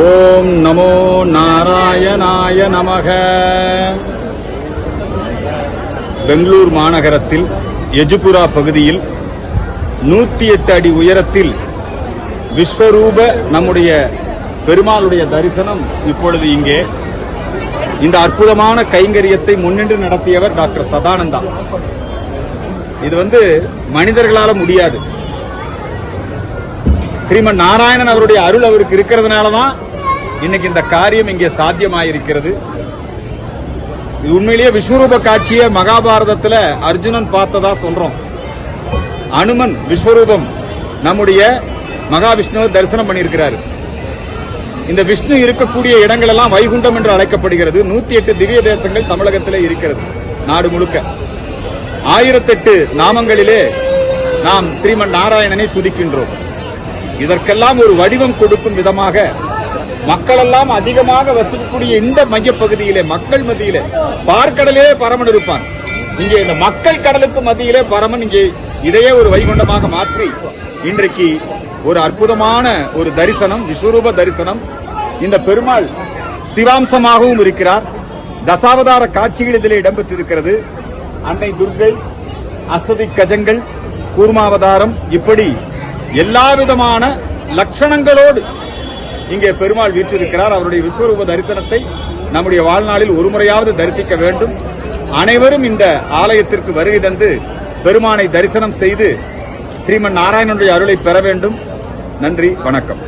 ஓம் நமோ நாராயணாய நமக. பெங்களூர் மாநகரத்தில் எஜுபுரா பகுதியில் 108 அடி உயரத்தில் விஸ்வரூப நம்முடைய பெருமாளுடைய தரிசனம் இப்பொழுது இங்கே. இந்த அற்புதமான கைங்கரியத்தை முன்னின்று நடத்தியவர் டாக்டர் சதானந்தா. இது மனிதர்களால முடியாது. ஸ்ரீமன் நாராயணன் அவருடைய அருள் அவருக்கு இருக்கிறதுனாலதான் இன்னைக்கு இந்த காரியம் இங்கே சாத்தியமாயிருக்கிறது. இது உண்மையிலேயே விஸ்வரூப காட்சியை மகாபாரதத்துல அர்ஜுனன் பார்த்ததா சொல்றோம். அனுமன் விஸ்வரூபம் நம்முடைய மகாவிஷ்ணுவை தரிசனம் பண்ணியிருக்கிறாரு. இந்த விஷ்ணு இருக்கக்கூடிய இடங்கள் எல்லாம் வைகுண்டம் என்று அழைக்கப்படுகிறது. 108 திவ்ய தேசங்கள் தமிழகத்திலே இருக்கிறது. நாடு முழுக்க 1008 நாமங்களிலே நாம் ஸ்ரீமன் நாராயணனை துதிக்கின்றோம். இதற்கெல்லாம் ஒரு வடிவம் கொடுக்கும் விதமாக மக்கள் எல்லாம் அதிகமாக வசிக்கக்கூடிய இந்த மையப்பகுதியிலே மக்கள் மத்தியிலே பார்க்கடலே பரமன் இருப்பான். இங்கே இந்த மக்கள் கடலுக்கு மத்தியிலே பரமன் இங்கே இதையே ஒரு வைகுண்டமாக மாற்றி இன்றைக்கு ஒரு அற்புதமான ஒரு தரிசனம், விஸ்வரூப தரிசனம். இந்த பெருமாள் சிவாம்சமாகவும் இருக்கிறார். தசாவதார காட்சிகள் இதிலே இடம்பெற்றிருக்கிறது. அன்னை துர்கை, அஷ்டதி கஜங்கள், கூர்மாவதாரம், இப்படி எல்லா விதமான லட்சணங்களோடு இங்கே பெருமாள் வீற்றிருக்கிறார். அவருடைய விஸ்வரூப தரிசனத்தை நம்முடைய வாழ்நாளில் ஒரு முறையாவது தரிசிக்க வேண்டும். அனைவரும் இந்த ஆலயத்திற்கு வருகை தந்து பெருமானை தரிசனம் செய்து ஸ்ரீமன் நாராயணனுடைய அருளை பெற வேண்டும். நன்றி, வணக்கம்.